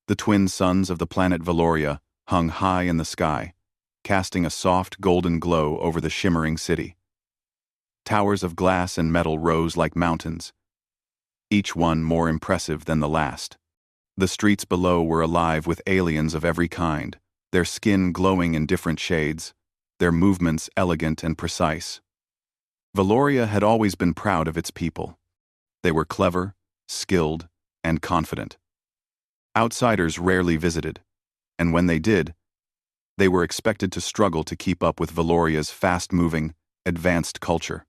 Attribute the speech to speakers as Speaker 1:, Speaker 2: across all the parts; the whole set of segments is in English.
Speaker 1: The twin suns of the planet Valoria hung high in the sky, casting a soft golden glow over the shimmering city. Towers of glass and metal rose like mountains, each one more impressive than the last. The streets below were alive with aliens of every kind, their skin glowing in different shades, their movements elegant and precise. Valoria had always been proud of its people. They were clever, skilled, and confident. Outsiders rarely visited, and when they did, they were expected to struggle to keep up with Valoria's fast-moving, advanced culture.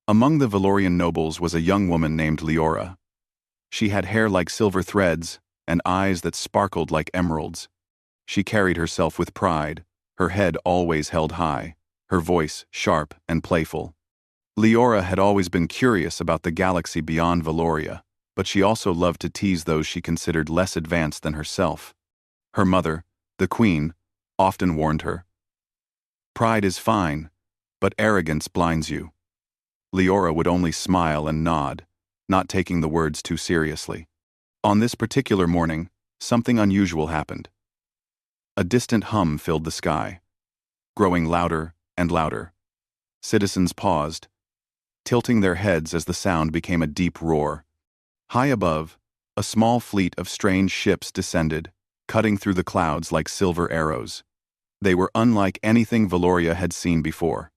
Speaker 1: Among the Valorian nobles was a young woman named Leora. She had hair like silver threads and eyes that sparkled like emeralds. She carried herself with pride, her head always held high, her voice sharp and playful. Leora had always been curious about the galaxy beyond Valoria, but she also loved to tease those she considered less advanced than herself. Her mother, the queen, often warned her, "Pride is fine, but arrogance blinds you." Leora would only smile and nod, not taking the words too seriously. On this particular morning, something unusual happened. A distant hum filled the sky, growing louder and louder. Citizens paused, tilting their heads as the sound became a deep roar. High above, a small fleet of strange ships descended, cutting through the clouds like silver arrows. They were unlike anything Valoria had seen before.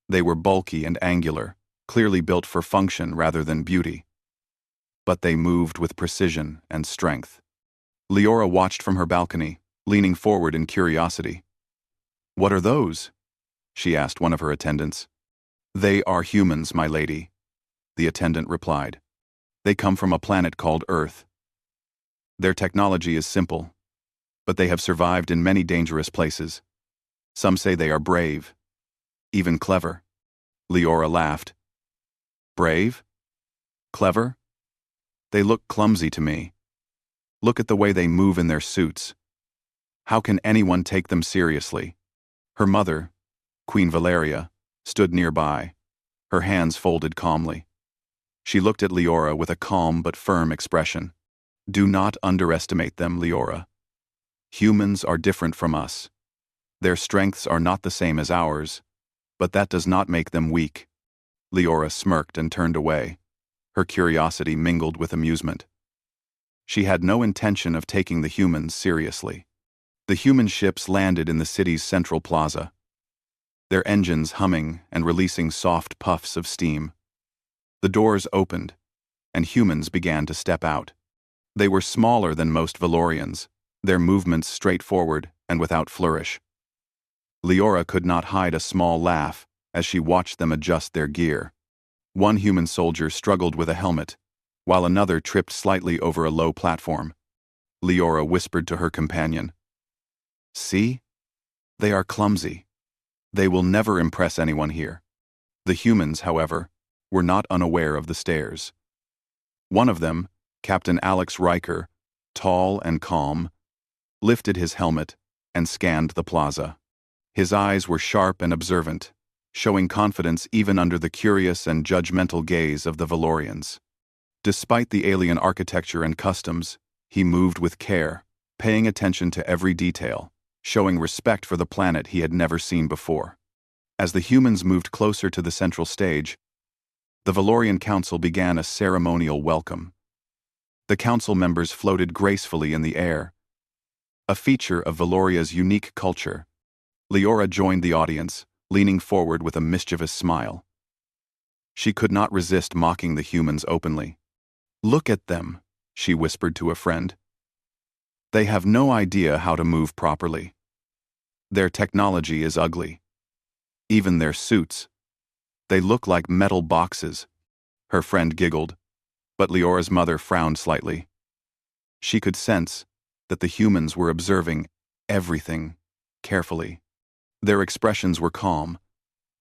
Speaker 1: They were bulky and angular, clearly built for function rather than beauty. But they moved with precision and strength. Leora watched from her balcony, leaning forward in curiosity. "What are those?" she asked one of her attendants. "They are humans, my lady," the attendant replied. "They come from a planet called Earth. Their technology is simple, but they have survived in many dangerous places. Some say they are brave, even clever." Leora laughed. "Brave? Clever? They look clumsy to me. Look at the way they move in their suits. How can anyone take them seriously?" Her mother, Queen Valeria, stood nearby, her hands folded calmly. She looked at Leora with a calm but firm expression. "Do not underestimate them, Leora. Humans are different from us. Their strengths are not the same as ours, but that does not make them weak." Leora smirked and turned away, her curiosity mingled with amusement. She had no intention of taking the humans seriously. The human ships landed in the city's central plaza, their engines humming and releasing soft puffs of steam. The doors opened, and humans began to step out. They were smaller than most Valorians, their movements straightforward and without flourish. Leora could not hide a small laugh as she watched them adjust their gear. One human soldier struggled with a helmet, while another tripped slightly over a low platform. Leora whispered to her companion, "See? They are clumsy. They will never impress anyone here." The humans, however, were not unaware of the stairs. One of them, Captain Alex Riker, tall and calm, lifted his helmet and scanned the plaza. His eyes were sharp and observant, showing confidence even under the curious and judgmental gaze of the Valorians. Despite the alien architecture and customs, he moved with care, paying attention to every detail, showing respect for the planet he had never seen before. As the humans moved closer to the central stage, the Valorian Council began a ceremonial welcome. The council members floated gracefully in the air, a feature of Valoria's unique culture. Leora joined the audience, leaning forward with a mischievous smile. She could not resist mocking the humans openly. "Look at them," she whispered to a friend. "They have no idea how to move properly. Their technology is ugly. Even their suits. They look like metal boxes." Her friend giggled, but Leora's mother frowned slightly. She could sense that the humans were observing everything carefully. Their expressions were calm,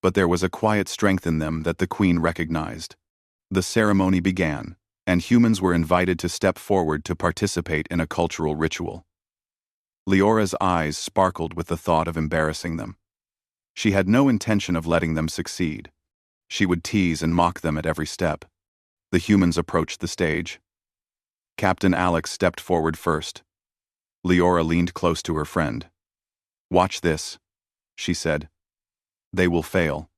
Speaker 1: but there was a quiet strength in them that the queen recognized. The ceremony began, and humans were invited to step forward to participate in a cultural ritual. Leora's eyes sparkled with the thought of embarrassing them. She had no intention of letting them succeed. She would tease and mock them at every step. The humans approached the stage. Captain Alex stepped forward first. Leora leaned close to her friend. "Watch this," she said. "They will fail.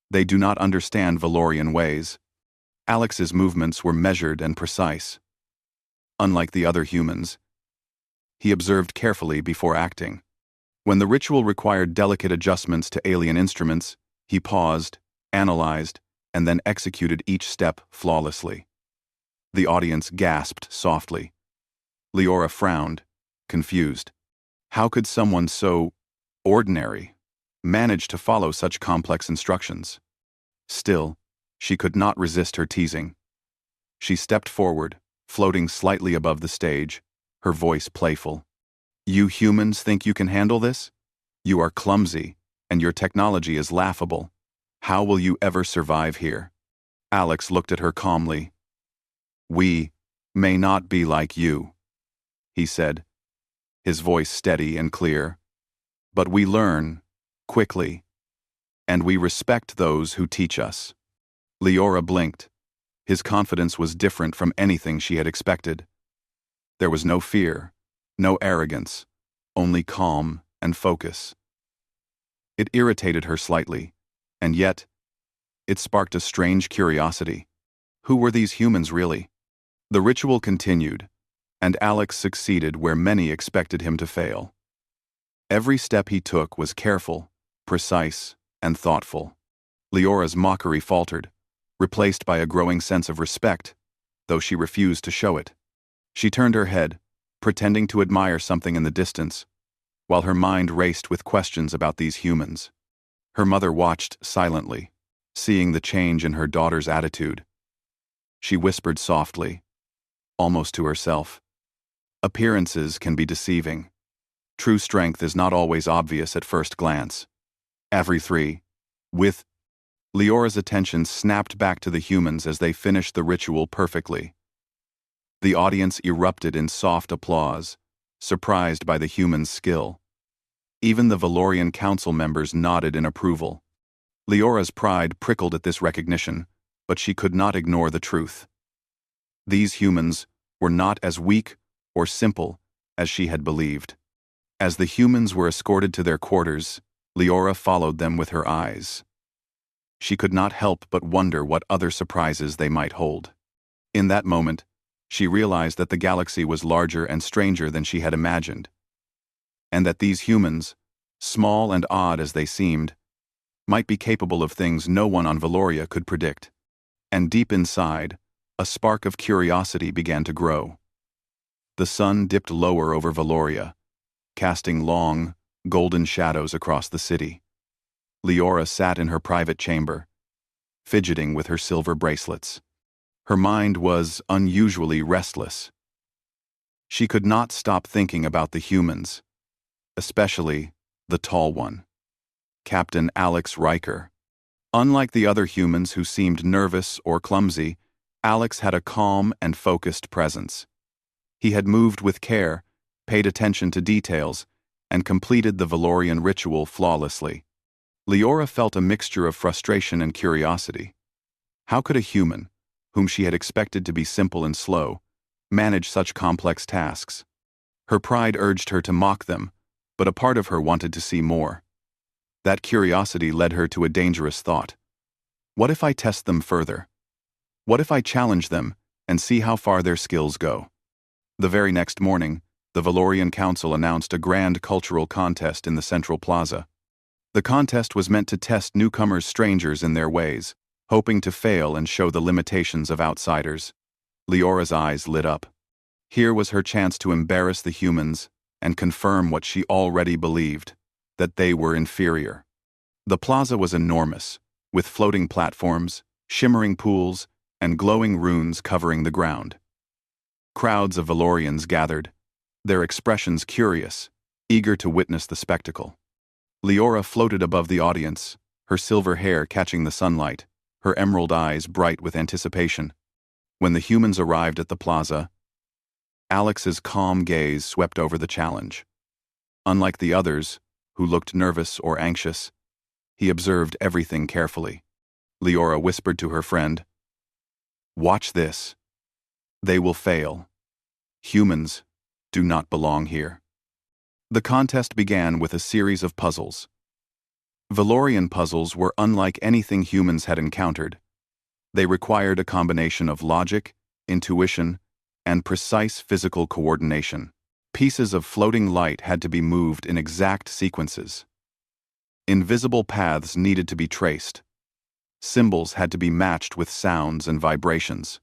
Speaker 1: They do not understand Valorian ways." Alex's movements were measured and precise. Unlike the other humans, he observed carefully before acting. When the ritual required delicate adjustments to alien instruments, he paused, analyzed, and then executed each step flawlessly. The audience gasped softly. Leora frowned, confused. How could someone so ordinary manage to follow such complex instructions? Still, she could not resist her teasing. She stepped forward, floating slightly above the stage, her voice playful. "You humans think you can handle this? You are clumsy, and your technology is laughable. How will you ever survive here?" Alex looked at her calmly. "We may not be like you," he said, his voice steady and clear, "but we learn quickly, and we respect those who teach us." Leora blinked. His confidence was different from anything she had expected. There was no fear, no arrogance, only calm and focus. It irritated her slightly, and yet, it sparked a strange curiosity. Who were these humans really? The ritual continued, and Alex succeeded where many expected him to fail. Every step he took was careful, precise, and thoughtful. Leora's mockery faltered, replaced by a growing sense of respect, though she refused to show it. She turned her head, pretending to admire something in the distance, while her mind raced with questions about these humans. Her mother watched silently, seeing the change in her daughter's attitude. She whispered softly, almost to herself, "Appearances can be deceiving. True strength is not always obvious at first glance." Every three, with Leora's attention snapped back to the humans as they finished the ritual perfectly. The audience erupted in soft applause, surprised by the humans' skill. Even the Valorian council members nodded in approval. Leora's pride prickled at this recognition, but she could not ignore the truth. These humans were not as weak or simple as she had believed. As the humans were escorted to their quarters, Leora followed them with her eyes. She could not help but wonder what other surprises they might hold. In that moment, she realized that the galaxy was larger and stranger than she had imagined, and that these humans, small and odd as they seemed, might be capable of things no one on Valoria could predict. And deep inside, a spark of curiosity began to grow. The sun dipped lower over Valoria, casting long, golden shadows across the city. Leora sat in her private chamber, fidgeting with her silver bracelets. Her mind was unusually restless. She could not stop thinking about the humans, especially the tall one, Captain Alex Riker. Unlike the other humans who seemed nervous or clumsy, Alex had a calm and focused presence. He had moved with care, paid attention to details, and completed the Valorian ritual flawlessly. Leora felt a mixture of frustration and curiosity. How could a human, whom she had expected to be simple and slow, manage such complex tasks? Her pride urged her to mock them, but a part of her wanted to see more. That curiosity led her to a dangerous thought. What if I test them further? What if I challenge them and see how far their skills go? The very next morning, the Valorian Council announced a grand cultural contest in the central plaza. The contest was meant to test newcomers' strangers in their ways, hoping to fail and show the limitations of outsiders. Leora's eyes lit up. Here was her chance to embarrass the humans and confirm what she already believed, that they were inferior. The plaza was enormous, with floating platforms, shimmering pools, and glowing runes covering the ground. Crowds of Valorians gathered, their expressions curious, eager to witness the spectacle. Leora floated above the audience, her silver hair catching the sunlight, her emerald eyes bright with anticipation. When the humans arrived at the plaza, Alex's calm gaze swept over the challenge. Unlike the others, who looked nervous or anxious, he observed everything carefully. Leora whispered to her friend, "Watch this. They will fail. Humans, do not belong here. The contest began with a series of puzzles. Valorian puzzles were unlike anything humans had encountered. They required a combination of logic, intuition, and precise physical coordination. Pieces of floating light had to be moved in exact sequences. Invisible paths needed to be traced. Symbols had to be matched with sounds and vibrations.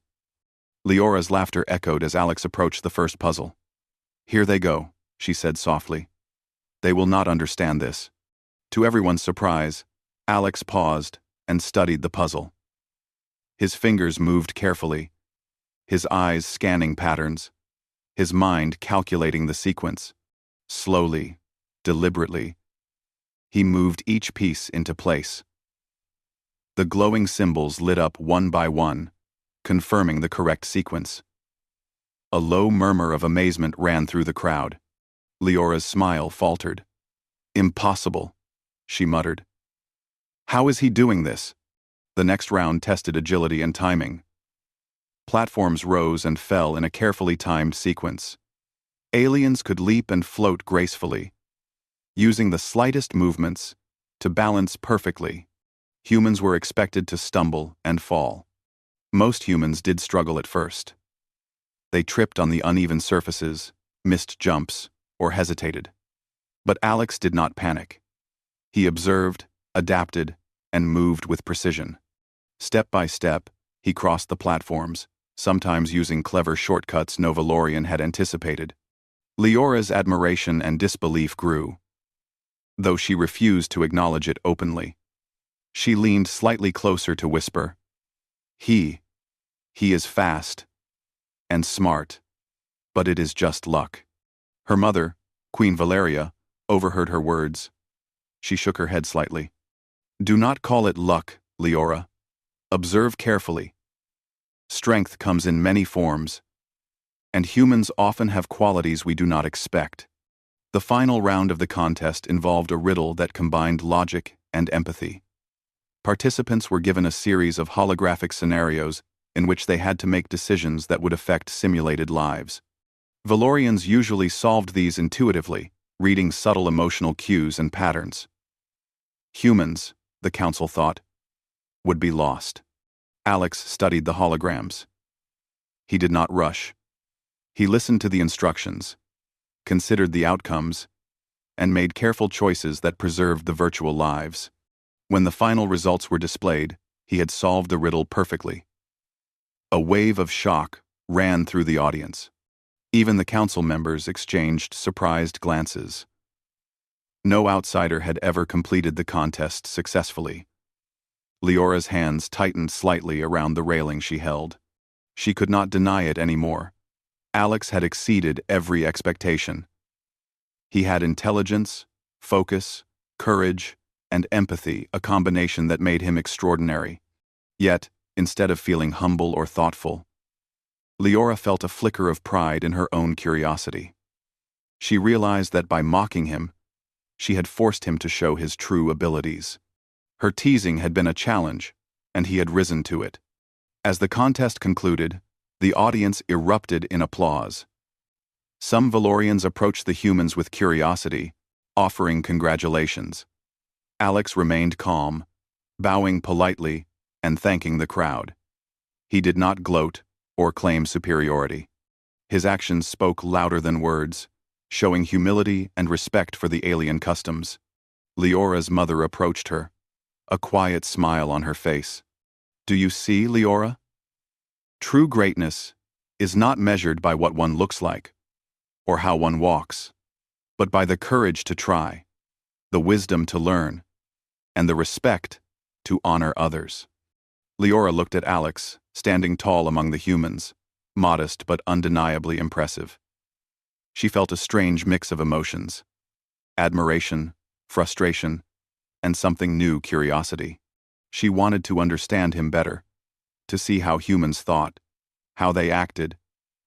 Speaker 1: Leora's laughter echoed as Alex approached the first puzzle. "Here they go," she said softly. "They will not understand this." To everyone's surprise, Alex paused and studied the puzzle. His fingers moved carefully, his eyes scanning patterns, his mind calculating the sequence. Slowly, deliberately, he moved each piece into place. The glowing symbols lit up one by one, confirming the correct sequence. A low murmur of amazement ran through the crowd. Leora's smile faltered. "Impossible," she muttered. "How is he doing this?" The next round tested agility and timing. Platforms rose and fell in a carefully timed sequence. Aliens could leap and float gracefully, using the slightest movements to balance perfectly. Humans were expected to stumble and fall. Most humans did struggle at first. They tripped on the uneven surfaces, missed jumps, or hesitated. But Alex did not panic. He observed, adapted, and moved with precision. Step by step, he crossed the platforms, sometimes using clever shortcuts no Valorian had anticipated. Leora's admiration and disbelief grew, though she refused to acknowledge it openly. She leaned slightly closer to whisper, He is fast and smart, but it is just luck." Her mother, Queen Valeria, overheard her words. She shook her head slightly. "Do not call it luck, Leora. Observe carefully. Strength comes in many forms, and humans often have qualities we do not expect." The final round of the contest involved a riddle that combined logic and empathy. Participants were given a series of holographic scenarios in which they had to make decisions that would affect simulated lives. Valorians usually solved these intuitively, reading subtle emotional cues and patterns. Humans, the council thought, would be lost. Alex studied the holograms. He did not rush. He listened to the instructions, considered the outcomes, and made careful choices that preserved the virtual lives. When the final results were displayed, he had solved the riddle perfectly. A wave of shock ran through the audience. Even the council members exchanged surprised glances. No outsider had ever completed the contest successfully. Leora's hands tightened slightly around the railing she held. She could not deny it anymore. Alex had exceeded every expectation. He had intelligence, focus, courage, and empathy, a combination that made him extraordinary. Yet, instead of feeling humble or thoughtful, Leora felt a flicker of pride in her own curiosity. She realized that by mocking him, she had forced him to show his true abilities. Her teasing had been a challenge, and he had risen to it. As the contest concluded, the audience erupted in applause. Some Valorians approached the humans with curiosity, offering congratulations. Alex remained calm, bowing politely and thanking the crowd. He did not gloat or claim superiority. His actions spoke louder than words, showing humility and respect for the alien customs. Leora's mother approached her, a quiet smile on her face. "Do you see, Leora? True greatness is not measured by what one looks like or how one walks, but by the courage to try, the wisdom to learn, and the respect to honor others." Leora looked at Alex, standing tall among the humans, modest but undeniably impressive. She felt a strange mix of emotions: admiration, frustration, and something new curiosity. She wanted to understand him better, to see how humans thought, how they acted,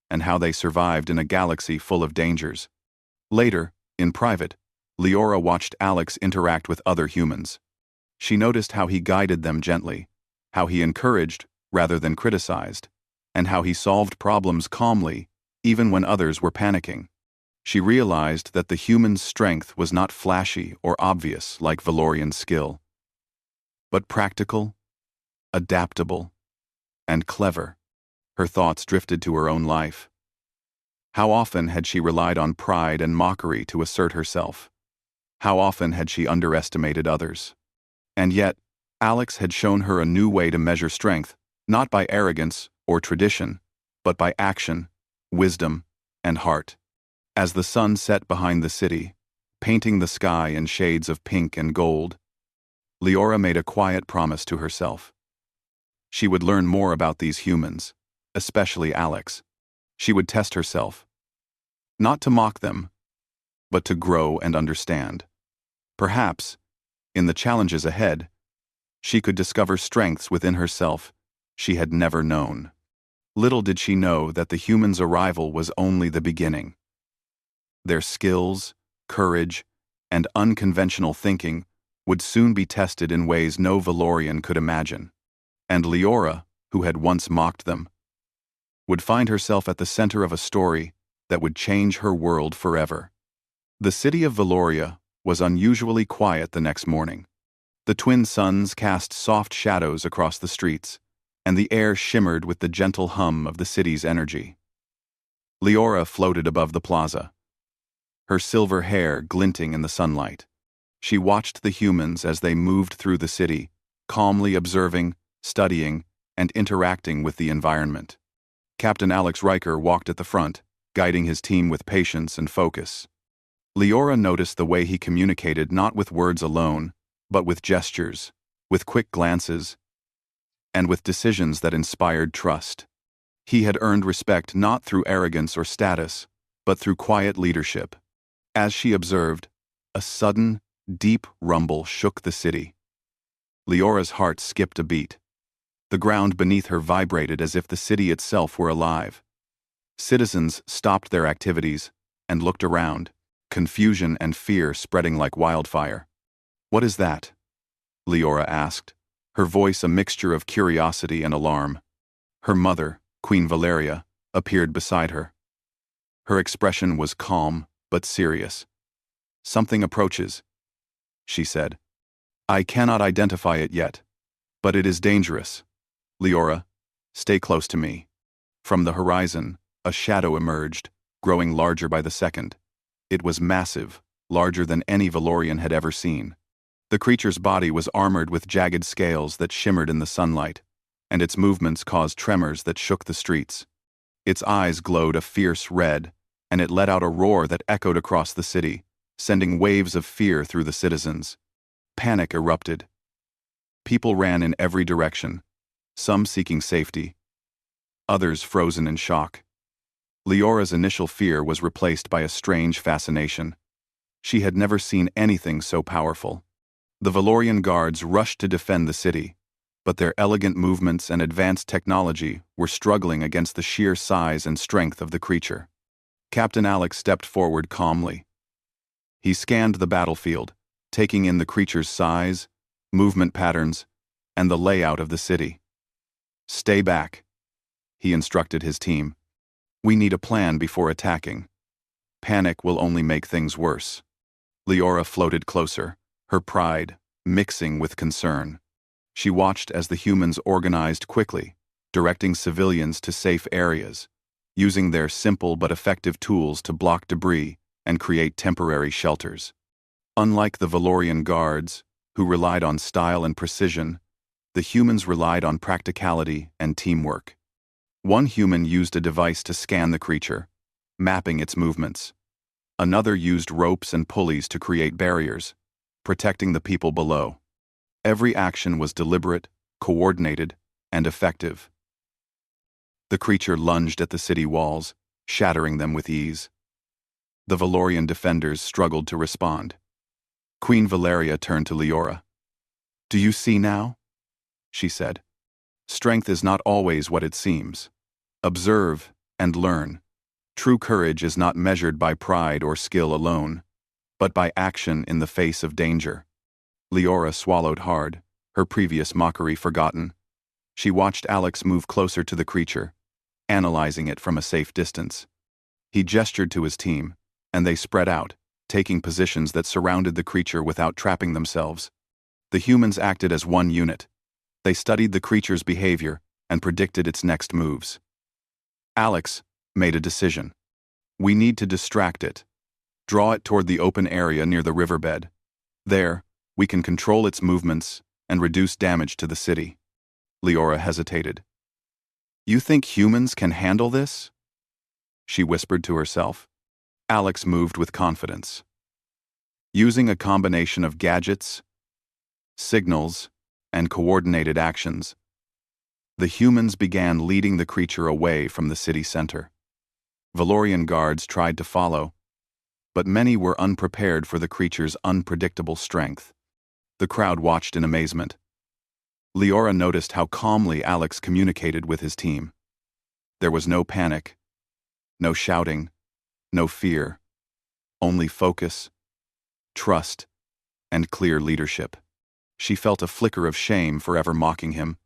Speaker 1: and how they survived in a galaxy full of dangers. Later, in private, Leora watched Alex interact with other humans. She noticed how he guided them gently, how he encouraged rather than criticized, and how he solved problems calmly, even when others were panicking. She realized that the human's strength was not flashy or obvious like Valorian's skill, but practical, adaptable, and clever. Her thoughts drifted to her own life. How often had she relied on pride and mockery to assert herself? How often had she underestimated others? And yet, Alex had shown her a new way to measure strength, not by arrogance or tradition, but by action, wisdom, and heart. As the sun set behind the city, painting the sky in shades of pink and gold, Leora made a quiet promise to herself. She would learn more about these humans, especially Alex. She would test herself, not to mock them, but to grow and understand. Perhaps, in the challenges ahead, she could discover strengths within herself she had never known. Little did she know that the humans' arrival was only the beginning. Their skills, courage, and unconventional thinking would soon be tested in ways no Valorian could imagine. And Leora, who had once mocked them, would find herself at the center of a story that would change her world forever. The city of Valoria was unusually quiet the next morning. The twin suns cast soft shadows across the streets, and the air shimmered with the gentle hum of the city's energy. Leora floated above the plaza, her silver hair glinting in the sunlight. She watched the humans as they moved through the city, calmly observing, studying, and interacting with the environment. Captain Alex Riker walked at the front, guiding his team with patience and focus. Leora noticed the way he communicated not with words alone, but with gestures, with quick glances, and with decisions that inspired trust. He had earned respect not through arrogance or status, but through quiet leadership. As she observed, a sudden, deep rumble shook the city. Leora's heart skipped a beat. The ground beneath her vibrated as if the city itself were alive. Citizens stopped their activities and looked around, confusion and fear spreading like wildfire. "What is that?" Leora asked, her voice a mixture of curiosity and alarm. Her mother, Queen Valeria, appeared beside her. Her expression was calm but serious. "Something approaches," she said. "I cannot identify it yet, but it is dangerous. Leora, stay close to me." From the horizon, a shadow emerged, growing larger by the second. It was massive, larger than any Valorian had ever seen. The creature's body was armored with jagged scales that shimmered in the sunlight, and its movements caused tremors that shook the streets. Its eyes glowed a fierce red, and it let out a roar that echoed across the city, sending waves of fear through the citizens. Panic erupted. People ran in every direction, some seeking safety, others frozen in shock. Leora's initial fear was replaced by a strange fascination. She had never seen anything so powerful. The Valorian guards rushed to defend the city, but their elegant movements and advanced technology were struggling against the sheer size and strength of the creature. Captain Alex stepped forward calmly. He scanned the battlefield, taking in the creature's size, movement patterns, and the layout of the city. "Stay back," he instructed his team. "We need a plan before attacking. Panic will only make things worse." Leora floated closer, her pride mixing with concern. She watched as the humans organized quickly, directing civilians to safe areas, using their simple but effective tools to block debris and create temporary shelters. Unlike the Valorian guards, who relied on style and precision, the humans relied on practicality and teamwork. One human used a device to scan the creature, mapping its movements. Another used ropes and pulleys to create barriers, protecting the people below. Every action was deliberate, coordinated, and effective. The creature lunged at the city walls, shattering them with ease. The Valorian defenders struggled to respond. Queen Valeria turned to Leora. "Do you see now?" she said. "Strength is not always what it seems. Observe and learn. True courage is not measured by pride or skill alone, but by action in the face of danger." Leora swallowed hard, her previous mockery forgotten. She watched Alex move closer to the creature, analyzing it from a safe distance. He gestured to his team, and they spread out, taking positions that surrounded the creature without trapping themselves. The humans acted as one unit. They studied the creature's behavior and predicted its next moves. Alex made a decision. We need to distract it. Draw it toward the open area near the riverbed. There, we can control its movements and reduce damage to the city. Leora hesitated. You think humans can handle this? She whispered to herself. Alex moved with confidence. Using a combination of gadgets, signals, and coordinated actions, the humans began leading the creature away from the city center. Valorian guards tried to follow, but many were unprepared for the creature's unpredictable strength. The crowd watched in amazement. Leora noticed how calmly Alex communicated with his team. There was no panic, no shouting, no fear, only focus, trust, and clear leadership. She felt a flicker of shame for ever mocking him.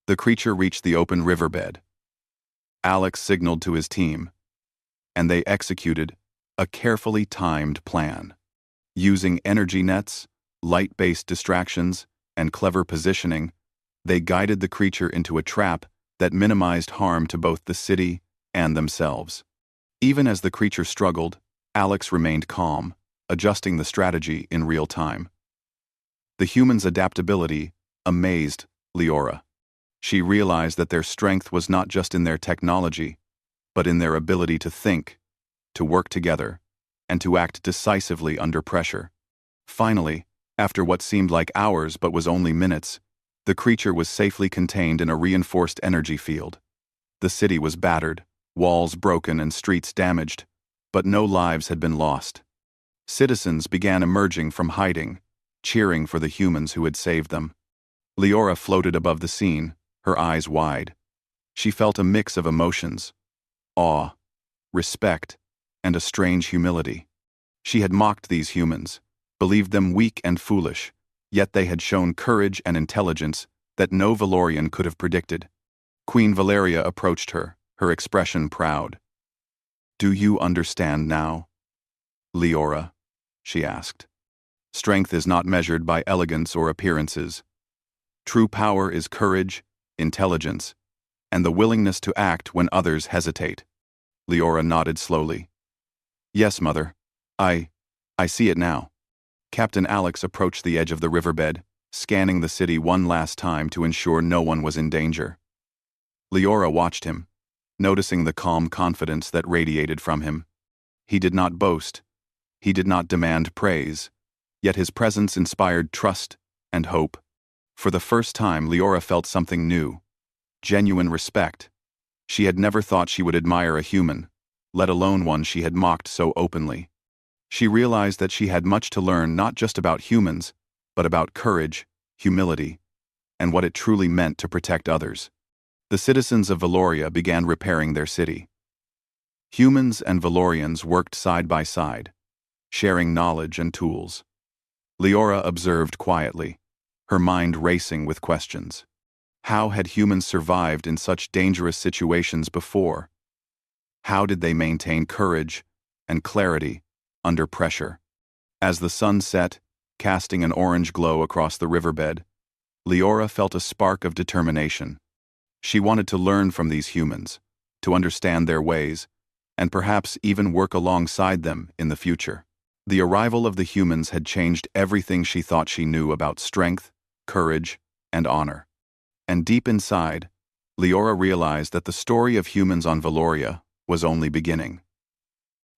Speaker 1: The creature reached the open riverbed. Alex signaled to his team, and they executed a carefully timed plan. Using energy nets, light-based distractions, and clever positioning, they guided the creature into a trap that minimized harm to both the city and themselves. Even as the creature struggled, Alex remained calm, adjusting the strategy in real time. The humans' adaptability amazed Leora. She realized that their strength was not just in their technology, but in their ability to think, to work together, and to act decisively under pressure. Finally, after what seemed like hours but was only minutes, the creature was safely contained in a reinforced energy field. The city was battered, walls broken and streets damaged, but no lives had been lost. Citizens began emerging from hiding, cheering for the humans who had saved them. Leora floated above the scene, her eyes wide. She felt a mix of emotions: awe, respect, and a strange humility. She had mocked these humans, believed them weak and foolish, yet they had shown courage and intelligence that no Valorian could have predicted. Queen Valeria approached her, her expression proud. "Do you understand now, Leora?" she asked. "Strength is not measured by elegance or appearances. True power is courage, intelligence, and the willingness to act when others hesitate." Leora nodded slowly. "Yes, Mother. I see it now." Captain Alex approached the edge of the riverbed, scanning the city one last time to ensure no one was in danger. Leora watched him, noticing the calm confidence that radiated from him. He did not boast. He did not demand praise, yet his presence inspired trust and hope. For the first time, Leora felt something new: genuine respect. She had never thought she would admire a human, let alone one she had mocked so openly. She realized that she had much to learn, not just about humans, but about courage, humility, and what it truly meant to protect others. The citizens of Valoria began repairing their city. Humans and Valorians worked side by side, sharing knowledge and tools. Leora observed quietly, her mind racing with questions. How had humans survived in such dangerous situations before? How did they maintain courage and clarity under pressure? As the sun set, casting an orange glow across the riverbed, Leora felt a spark of determination. She wanted to learn from these humans, to understand their ways, and perhaps even work alongside them in the future. The arrival of the humans had changed everything she thought she knew about strength, courage, and honor. And deep inside, Leora realized that the story of humans on Valoria was only beginning.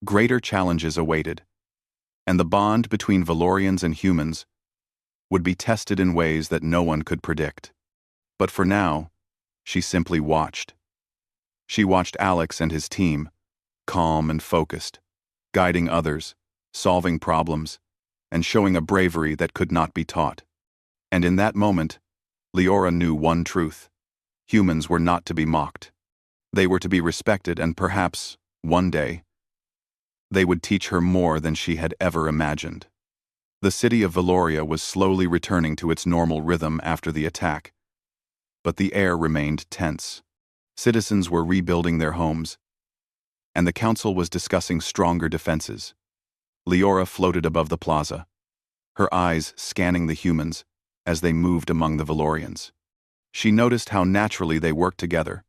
Speaker 1: Greater challenges awaited, and the bond between Valorians and humans would be tested in ways that no one could predict. But for now, she simply watched. She watched Alex and his team, calm and focused, guiding others, solving problems, and showing a bravery that could not be taught. And in that moment, Leora knew one truth: humans were not to be mocked. They were to be respected, and perhaps, one day, they would teach her more than she had ever imagined. The city of Valoria was slowly returning to its normal rhythm after the attack, but the air remained tense. Citizens were rebuilding their homes, and the council was discussing stronger defenses. Leora floated above the plaza, her eyes scanning the humans as they moved among the Valorians. She noticed how naturally they worked together,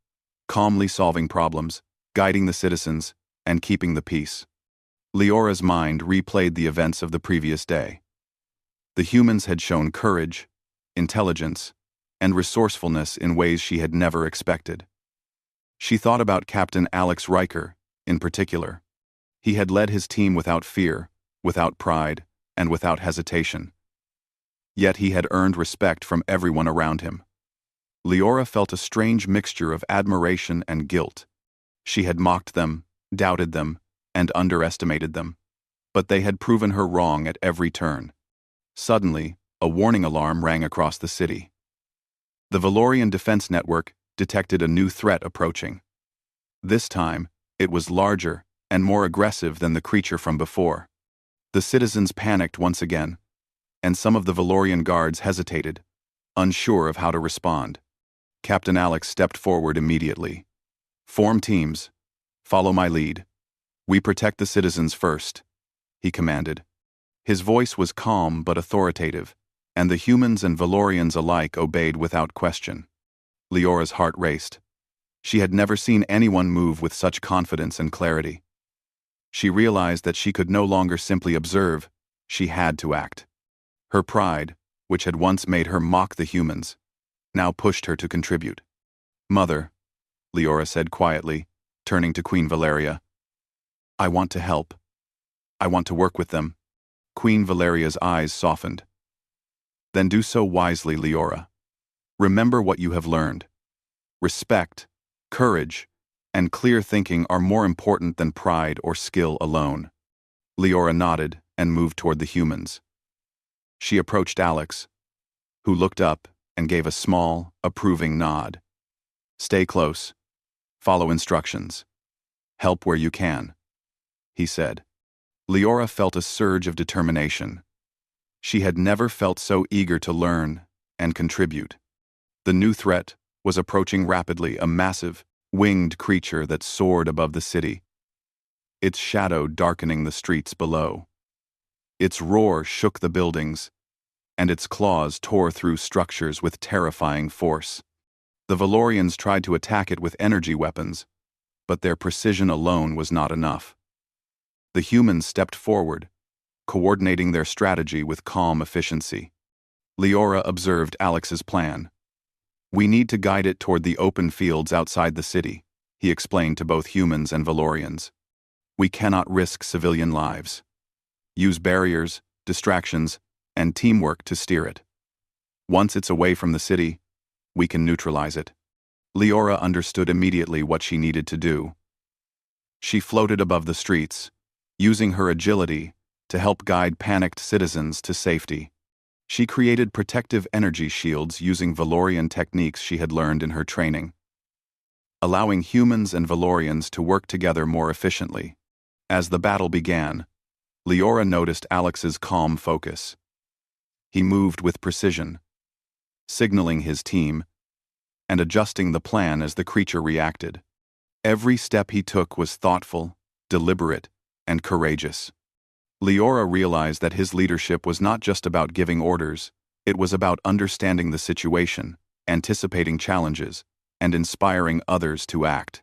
Speaker 1: calmly solving problems, guiding the citizens, and keeping the peace. Leora's mind replayed the events of the previous day. The humans had shown courage, intelligence, and resourcefulness in ways she had never expected. She thought about Captain Alex Riker, in particular. He had led his team without fear, without pride, and without hesitation. Yet he had earned respect from everyone around him. Leora felt a strange mixture of admiration and guilt. She had mocked them, doubted them, and underestimated them. But they had proven her wrong at every turn. Suddenly, a warning alarm rang across the city. The Valorian Defense Network detected a new threat approaching. This time, it was larger and more aggressive than the creature from before. The citizens panicked once again, and some of the Valorian guards hesitated, unsure of how to respond. Captain Alex stepped forward immediately. "Form teams. Follow my lead. We protect the citizens first," he commanded. His voice was calm but authoritative, and the humans and Valorians alike obeyed without question. Leora's heart raced. She had never seen anyone move with such confidence and clarity. She realized that she could no longer simply observe, she had to act. Her pride, which had once made her mock the humans, now pushed her to contribute. "Mother," Leora said quietly, turning to Queen Valeria, "I want to help. I want to work with them." Queen Valeria's eyes softened. "Then do so wisely, Leora. Remember what you have learned. Respect, courage, and clear thinking are more important than pride or skill alone." Leora nodded and moved toward the humans. She approached Alex, who looked up and gave a small, approving nod. "Stay close. Follow instructions. Help where you can," he said. Leora felt a surge of determination. She had never felt so eager to learn and contribute. The new threat was approaching rapidly, a massive, winged creature that soared above the city, its shadow darkening the streets below. Its roar shook the buildings, and its claws tore through structures with terrifying force. The Valorians tried to attack it with energy weapons, but their precision alone was not enough. The humans stepped forward, coordinating their strategy with calm efficiency. Leora observed Alex's plan. "We need to guide it toward the open fields outside the city," he explained to both humans and Valorians. "We cannot risk civilian lives. Use barriers, distractions, and teamwork to steer it. Once it's away from the city, we can neutralize it." Leora understood immediately what she needed to do. She floated above the streets, using her agility to help guide panicked citizens to safety. She created protective energy shields using Valorian techniques she had learned in her training, allowing humans and Valorians to work together more efficiently. As the battle began, Leora noticed Alex's calm focus. He moved with precision, signaling his team and adjusting the plan as the creature reacted. Every step he took was thoughtful, deliberate, and courageous. Leora realized that his leadership was not just about giving orders, it was about understanding the situation, anticipating challenges, and inspiring others to act.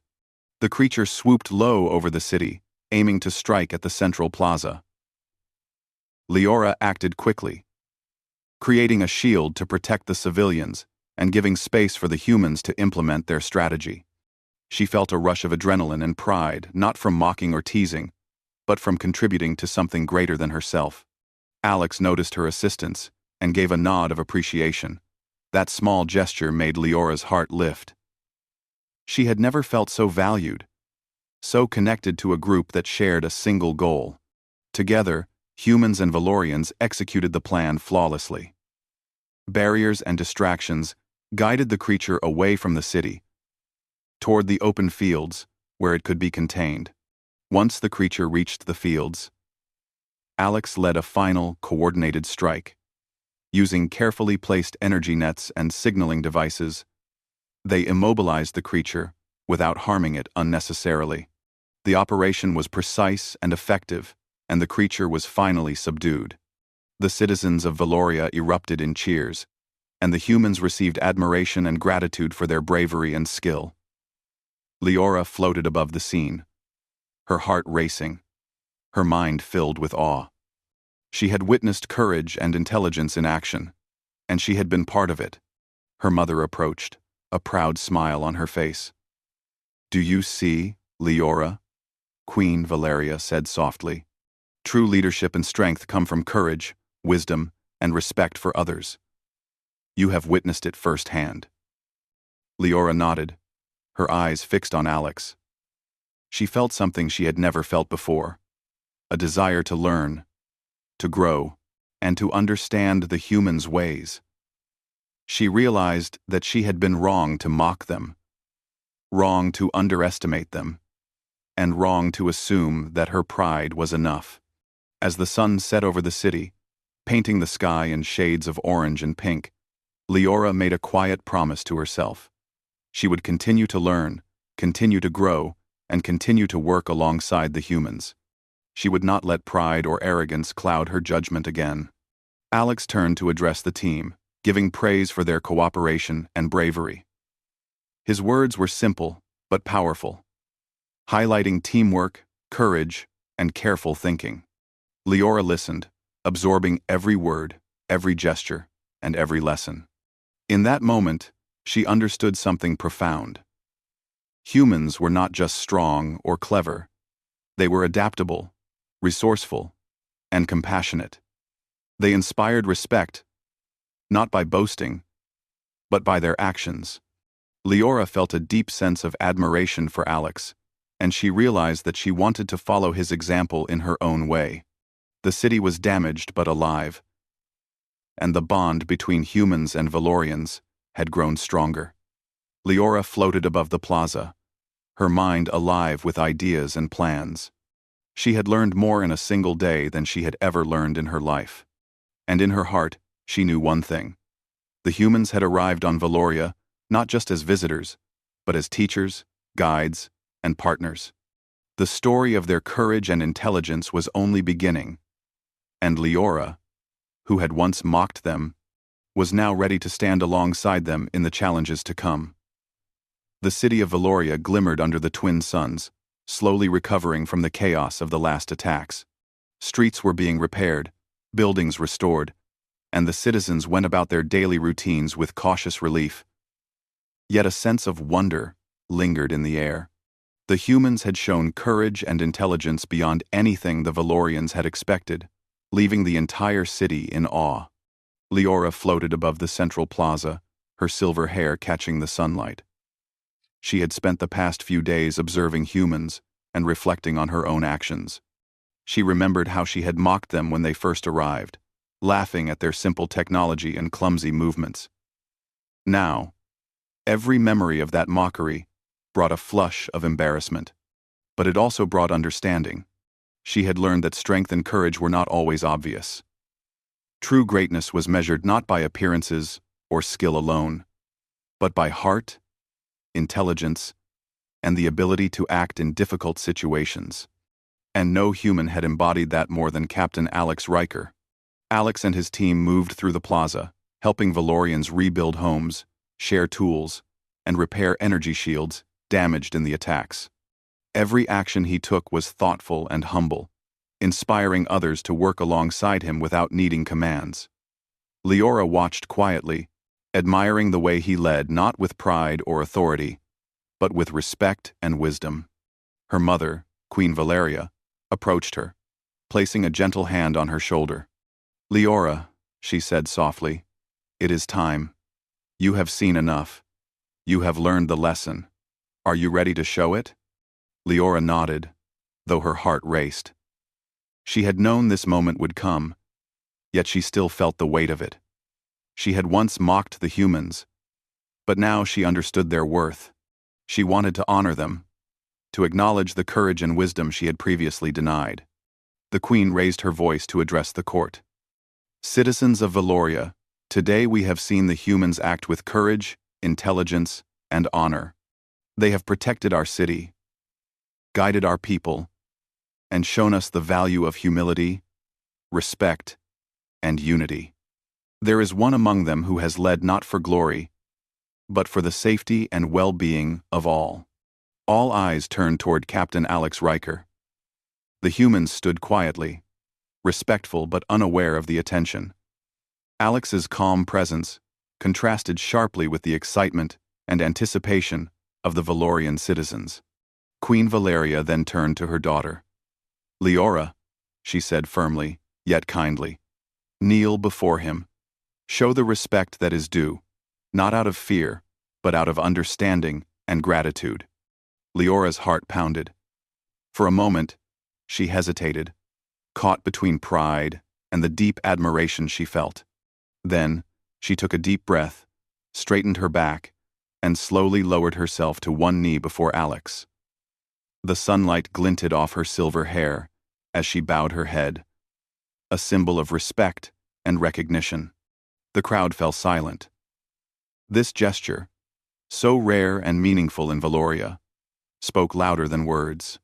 Speaker 1: The creature swooped low over the city, aiming to strike at the central plaza. Leora acted quickly, creating a shield to protect the civilians and giving space for the humans to implement their strategy. She felt a rush of adrenaline and pride, not from mocking or teasing, but from contributing to something greater than herself. Alex noticed her assistance and gave a nod of appreciation. That small gesture made Leora's heart lift. She had never felt so valued, so connected to a group that shared a single goal. Together, humans and Valorians executed the plan flawlessly. Barriers and distractions guided the creature away from the city, toward the open fields where it could be contained. Once the creature reached the fields, Alex led a final, coordinated strike. Using carefully placed energy nets and signaling devices, they immobilized the creature without harming it unnecessarily. The operation was precise and effective, and the creature was finally subdued. The citizens of Valoria erupted in cheers, and the humans received admiration and gratitude for their bravery and skill. Leora floated above the scene, her heart racing, her mind filled with awe. She had witnessed courage and intelligence in action, and she had been part of it. Her mother approached, a proud smile on her face. "Do you see, Leora?" Queen Valeria said softly. "True leadership and strength come from courage, wisdom, and respect for others. You have witnessed it firsthand." Leora nodded, her eyes fixed on Alex. She felt something she had never felt before, a desire to learn, to grow, and to understand the humans' ways. She realized that she had been wrong to mock them, wrong to underestimate them, and wrong to assume that her pride was enough. As the sun set over the city, painting the sky in shades of orange and pink, Leora made a quiet promise to herself. She would continue to learn, continue to grow, and continue to work alongside the humans. She would not let pride or arrogance cloud her judgment again. Alex turned to address the team, giving praise for their cooperation and bravery. His words were simple but powerful, highlighting teamwork, courage, and careful thinking. Leora listened, absorbing every word, every gesture, and every lesson. In that moment, she understood something profound. Humans were not just strong or clever. They were adaptable, resourceful, and compassionate. They inspired respect, not by boasting, but by their actions. Leora felt a deep sense of admiration for Alex, and she realized that she wanted to follow his example in her own way. The city was damaged but alive, and the bond between humans and Valorians had grown stronger. Leora floated above the plaza, her mind alive with ideas and plans. She had learned more in a single day than she had ever learned in her life. And in her heart, she knew one thing. The humans had arrived on Valoria not just as visitors, but as teachers, guides, and partners. The story of their courage and intelligence was only beginning, and Leora, who had once mocked them, was now ready to stand alongside them in the challenges to come. The city of Valoria glimmered under the twin suns, slowly recovering from the chaos of the last attacks. Streets were being repaired, buildings restored, and the citizens went about their daily routines with cautious relief. Yet a sense of wonder lingered in the air. The humans had shown courage and intelligence beyond anything the Valorians had expected, leaving the entire city in awe. Leora floated above the central plaza, her silver hair catching the sunlight. She had spent the past few days observing humans and reflecting on her own actions. She remembered how she had mocked them when they first arrived, laughing at their simple technology and clumsy movements. Now, every memory of that mockery brought a flush of embarrassment, but it also brought understanding. She had learned that strength and courage were not always obvious. True greatness was measured not by appearances or skill alone, but by heart, intelligence, and the ability to act in difficult situations. And no human had embodied that more than Captain Alex Riker. Alex and his team moved through the plaza, helping Valorians rebuild homes, share tools, and repair energy shields damaged in the attacks. Every action he took was thoughtful and humble, inspiring others to work alongside him without needing commands. Leora watched quietly, admiring the way he led not with pride or authority, but with respect and wisdom. Her mother, Queen Valeria, approached her, placing a gentle hand on her shoulder. "Leora," she said softly, "it is time. You have seen enough. You have learned the lesson. Are you ready to show it?" Leora nodded, though her heart raced. She had known this moment would come, yet she still felt the weight of it. She had once mocked the humans, but now she understood their worth. She wanted to honor them, to acknowledge the courage and wisdom she had previously denied. The Queen raised her voice to address the court. "Citizens of Valoria, today we have seen the humans act with courage, intelligence, and honor. They have protected our city, guided our people, and shown us the value of humility, respect, and unity. There is one among them who has led not for glory, but for the safety and well-being of all. All eyes turned toward Captain Alex Riker. The humans stood quietly, respectful but unaware of the attention. Alex's calm presence contrasted sharply with the excitement and anticipation of the Valorian citizens. Queen Valeria then turned to her daughter. "Leora," she said firmly, yet kindly, "kneel before him. Show the respect that is due, not out of fear, but out of understanding and gratitude." Leora's heart pounded. For a moment, she hesitated, caught between pride and the deep admiration she felt. Then, she took a deep breath, straightened her back, and slowly lowered herself to one knee before Alex. The sunlight glinted off her silver hair as she bowed her head, a symbol of respect and recognition. The crowd fell silent. This gesture, so rare and meaningful in Valoria, spoke louder than words.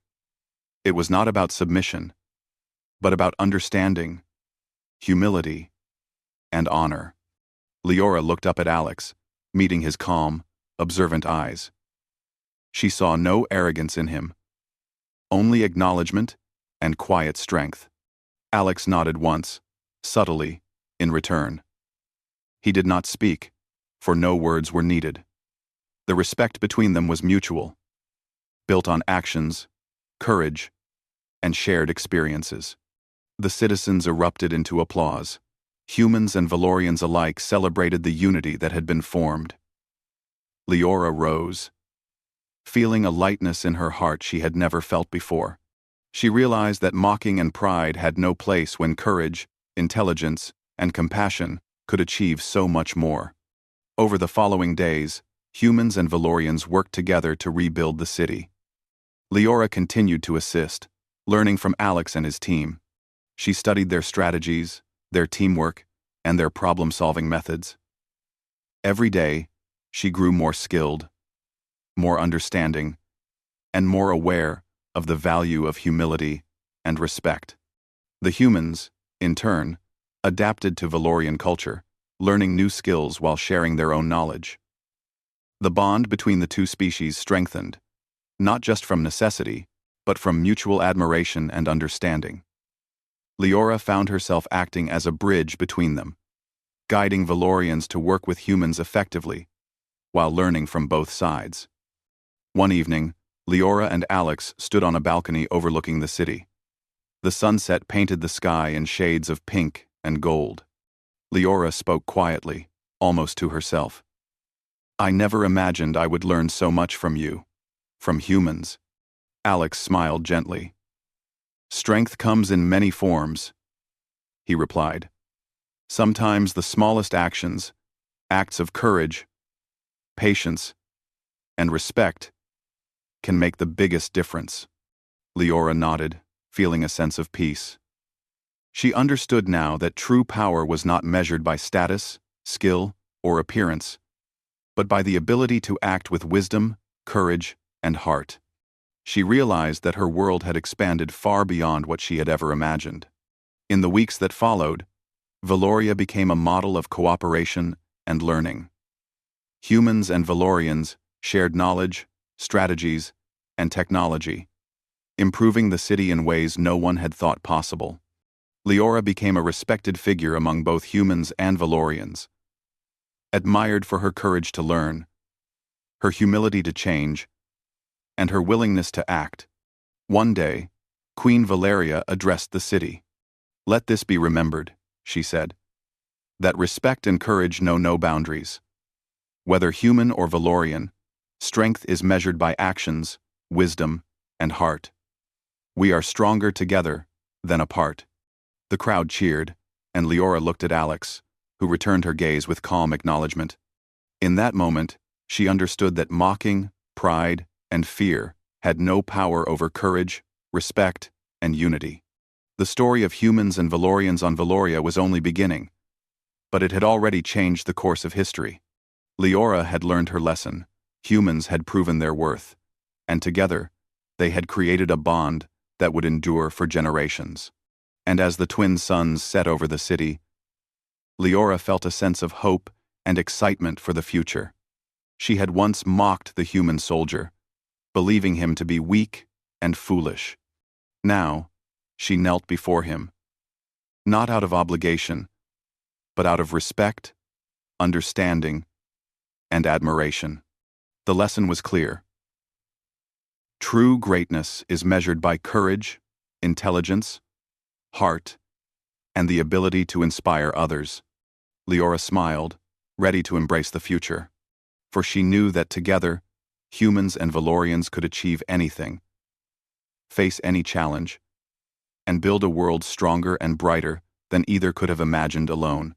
Speaker 1: It was not about submission, but about understanding, humility, and honor. Leora looked up at Alex, meeting his calm, observant eyes. She saw no arrogance in him, only acknowledgement and quiet strength. Alex nodded once, subtly, in return. He did not speak, for no words were needed. The respect between them was mutual, built on actions, courage, and shared experiences. The citizens erupted into applause. Humans and Valorians alike celebrated the unity that had been formed. Leora rose, feeling a lightness in her heart she had never felt before. She realized that mocking and pride had no place when courage, intelligence, and compassion could achieve so much more. Over the following days, humans and Valorians worked together to rebuild the city. Leora continued to assist, learning from Alex and his team. She studied their strategies, their teamwork, and their problem-solving methods. Every day, she grew more skilled, more understanding, and more aware of the value of humility and respect. The humans, in turn, adapted to Valorian culture, learning new skills while sharing their own knowledge. The bond between the two species strengthened, not just from necessity, but from mutual admiration and understanding. Leora found herself acting as a bridge between them, guiding Valorians to work with humans effectively, while learning from both sides. One evening, Leora and Alex stood on a balcony overlooking the city. The sunset painted the sky in shades of pink and gold. Leora spoke quietly, almost to herself. "I never imagined I would learn so much from you, from humans." Alex smiled gently. "Strength comes in many forms," he replied. "Sometimes the smallest actions, acts of courage, patience, and respect, can make the biggest difference." Leora nodded, feeling a sense of peace. She understood now that true power was not measured by status, skill, or appearance, but by the ability to act with wisdom, courage, and heart. She realized that her world had expanded far beyond what she had ever imagined. In the weeks that followed, Valoria became a model of cooperation and learning. Humans and Valorians shared knowledge, strategies, and technology, improving the city in ways no one had thought possible. Leora became a respected figure among both humans and Valorians, admired for her courage to learn, her humility to change, and her willingness to act. One day, Queen Valeria addressed the city. "Let this be remembered," she said, "that respect and courage know no boundaries. Whether human or Valorian, strength is measured by actions, wisdom, and heart. We are stronger together than apart." The crowd cheered, and Leora looked at Alex, who returned her gaze with calm acknowledgement. In that moment, she understood that mocking, pride, and fear had no power over courage, respect, and unity. The story of humans and Valorians on Valoria was only beginning, but it had already changed the course of history. Leora had learned her lesson, humans had proven their worth, and together, they had created a bond that would endure for generations. And as the twin suns set over the city, Leora felt a sense of hope and excitement for the future. She had once mocked the human soldier, believing him to be weak and foolish. Now, she knelt before him, not out of obligation, but out of respect, understanding, and admiration. The lesson was clear. True greatness is measured by courage, intelligence, heart, and the ability to inspire others. Leora smiled, ready to embrace the future, for she knew that together, humans and Valorians could achieve anything, face any challenge, and build a world stronger and brighter than either could have imagined alone.